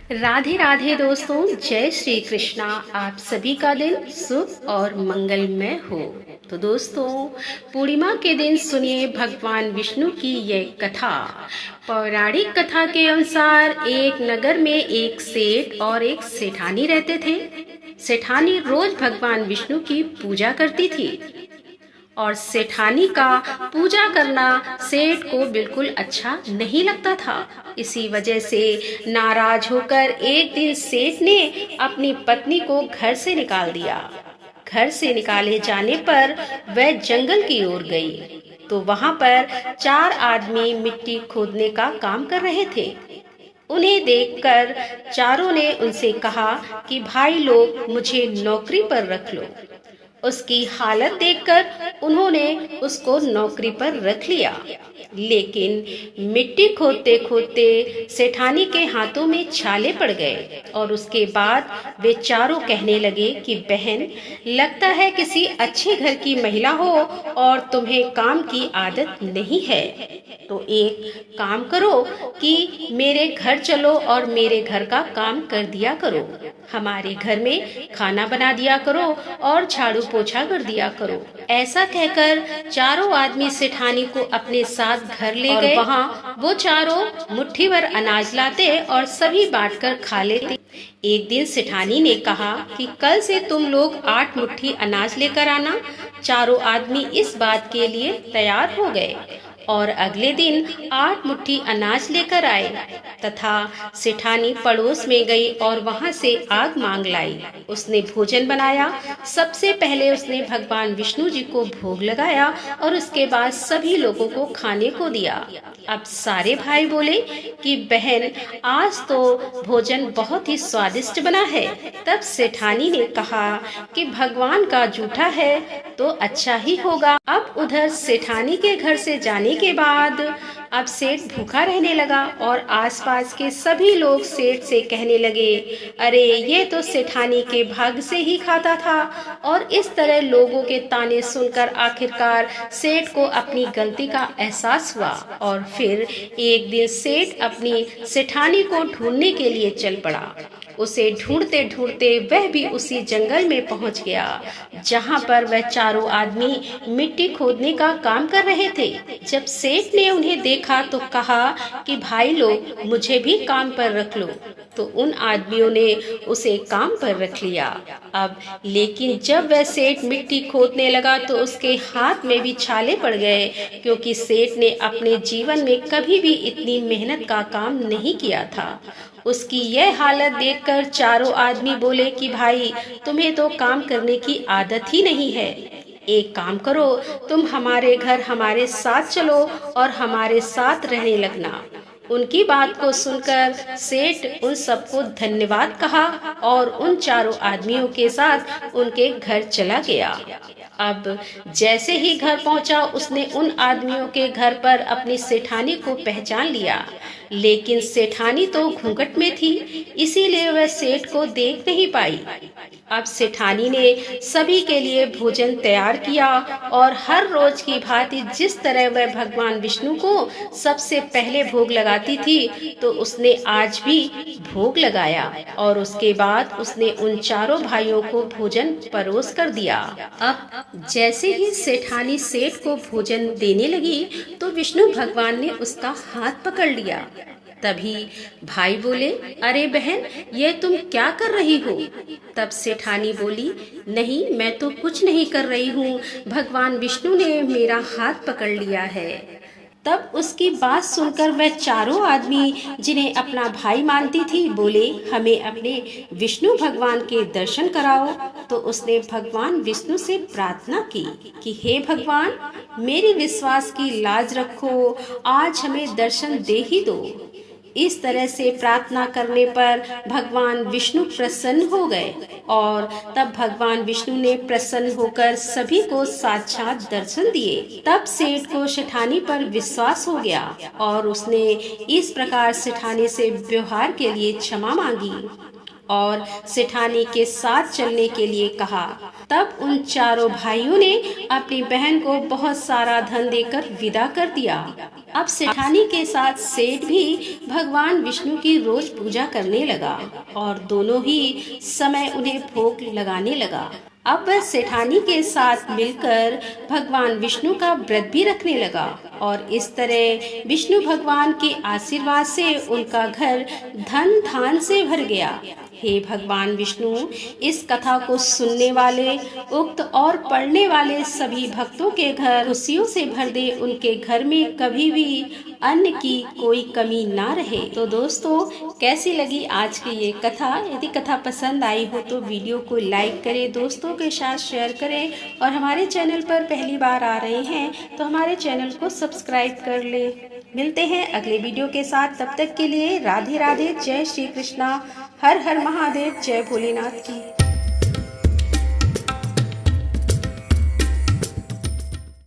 राधे राधे दोस्तों, जय श्री कृष्णा। आप सभी का दिन शुभ और मंगलमय हो। तो दोस्तों, पूर्णिमा के दिन सुनिए भगवान विष्णु की यह कथा। पौराणिक कथा के अनुसार एक नगर में एक सेठ और एक सेठानी रहते थे। सेठानी रोज भगवान विष्णु की पूजा करती थी और सेठानी का पूजा करना सेठ को बिल्कुल अच्छा नहीं लगता था। इसी वजह से नाराज होकर एक दिन सेठ ने अपनी पत्नी को घर से निकाल दिया। घर से निकाले जाने पर वह जंगल की ओर गई तो वहां पर 4 आदमी मिट्टी खोदने का काम कर रहे थे। उन्हें देखकर चारों ने उनसे कहा कि भाई लोग, मुझे नौकरी पर रख लो। उसकी हालत देखकर उन्होंने उसको नौकरी पर रख लिया, लेकिन मिट्टी खोदते खोदते सेठानी के हाथों में छाले पड़ गए और उसके बाद वे चारों कहने लगे कि बहन, लगता है किसी अच्छे घर की महिला हो और तुम्हें काम की आदत नहीं है। तो एक काम करो कि मेरे घर चलो और मेरे घर का काम कर दिया करो। हमारे घर में खाना बना दिया करो और झाड़ू पोछा कर दिया करो। ऐसा कहकर चारों आदमी सेठानी को अपने साथ घर ले गए। वहाँ वो चारों मुट्ठी भर अनाज लाते और सभी बांटकर खा लेते। एक दिन सेठानी ने कहा कि कल से तुम लोग 8 मुट्ठी अनाज लेकर आना। चारों आदमी इस बात के लिए तैयार हो गए और अगले दिन 8 मुट्ठी अनाज लेकर आए तथा सेठानी पड़ोस में गई और वहां से आग मांग लाई। उसने भोजन बनाया। सबसे पहले उसने भगवान विष्णु जी को भोग लगाया और उसके बाद सभी लोगों को खाने को दिया। अब सारे भाई बोले कि बहन, आज तो भोजन बहुत ही स्वादिष्ट बना है। तब सेठानी ने कहा कि भगवान का जूठा है तो अच्छा ही होगा। अब उधर सेठानी के घर से जाने के बाद अब सेठ भूखा रहने लगा और आसपास के सभी लोग सेठ से कहने लगे, अरे ये तो सेठानी के भाग से ही खाता था। और इस तरह लोगों के ताने सुनकर आखिरकार सेठ को अपनी गलती का एहसास हुआ और फिर एक दिन सेठ अपनी सेठानी को ढूंढने के लिए चल पड़ा। उसे ढूंढते ढूंढते वह भी उसी जंगल में पहुंच गया जहां पर वह चारों आदमी मिट्टी खोदने का काम कर रहे थे। जब सेठ ने उन्हें देखा तो कहा कि भाई लोग, मुझे भी काम पर रख लो। तो उन आदमियों ने उसे काम पर रख लिया। अब लेकिन जब वह सेठ मिट्टी खोदने लगा तो उसके हाथ में भी छाले पड़ गए, क्योंकि सेठ ने अपने जीवन में कभी भी इतनी मेहनत का काम नहीं किया था। उसकी यह हालत देखकर चारों आदमी बोले कि भाई, तुम्हें तो काम करने की आदत ही नहीं है। एक काम करो, तुम हमारे घर हमारे साथ चलो और हमारे साथ रहने लगना। उनकी बात को सुनकर सेठ उन सबको धन्यवाद कहा और उन चारों आदमियों के साथ उनके घर चला गया। अब जैसे ही घर पहुंचा, उसने उन आदमियों के घर पर अपनी सेठानी को पहचान लिया, लेकिन सेठानी तो घूंघट में थी, इसीलिए वह सेठ को देख नहीं पाई। अब सेठानी ने सभी के लिए भोजन तैयार किया और हर रोज की भांति जिस तरह वह भगवान विष्णु को सबसे पहले भोग लगाती थी, तो उसने आज भी भोग लगाया और उसके बाद उसने उन चारों भाइयों को भोजन परोस कर दिया। अब जैसे ही सेठानी सेठ को भोजन देने लगी तो विष्णु भगवान ने उसका हाथ पकड़ लिया। तभी भाई बोले, अरे बहन, ये तुम क्या कर रही हो? तब सेठानी बोली, नहीं, मैं तो कुछ नहीं कर रही हूँ, भगवान विष्णु ने मेरा हाथ पकड़ लिया है। तब उसकी बात सुनकर वह चारों आदमी, जिन्हें अपना भाई मानती थी, बोले, हमें अपने विष्णु भगवान के दर्शन कराओ। तो उसने भगवान विष्णु से प्रार्थना की कि हे भगवान, मेरे विश्वास की लाज रखो, आज हमें दर्शन दे ही दो। इस तरह से प्रार्थना करने पर भगवान विष्णु प्रसन्न हो गए और तब भगवान विष्णु ने प्रसन्न होकर सभी को साक्षात दर्शन दिए। तब सेठ को सेठानी पर विश्वास हो गया और उसने इस प्रकार सेठानी से व्यवहार के लिए क्षमा मांगी। और सेठानी के साथ चलने के लिए कहा। तब उन चारों भाइयों ने अपनी बहन को बहुत सारा धन देकर विदा कर दिया। अब सेठानी के साथ सेठ भी भगवान विष्णु की रोज पूजा करने लगा और दोनों ही समय उन्हें भोग लगाने लगा। अब वह सेठानी के साथ मिलकर भगवान विष्णु का व्रत भी रखने लगा और इस तरह विष्णु भगवान के आशीर्वाद से उनका घर धन धान से भर गया। हे भगवान विष्णु, इस कथा को सुनने वाले, उक्त और पढ़ने वाले सभी भक्तों के घर खुशियों से भर दे, उनके घर में कभी भी अन्न की कोई कमी ना रहे। तो दोस्तों, कैसी लगी आज की ये कथा? यदि कथा पसंद आई हो तो वीडियो को लाइक करें, दोस्तों के साथ शेयर करें और हमारे चैनल पर पहली बार आ रहे हैं तो हमारे चैनल को सब्सक्राइब कर ले। मिलते हैं अगले वीडियो के साथ, तब तक के लिए राधे राधे। जय श्री कृष्णा। हर हर महादेव। जय भोलेनाथ की।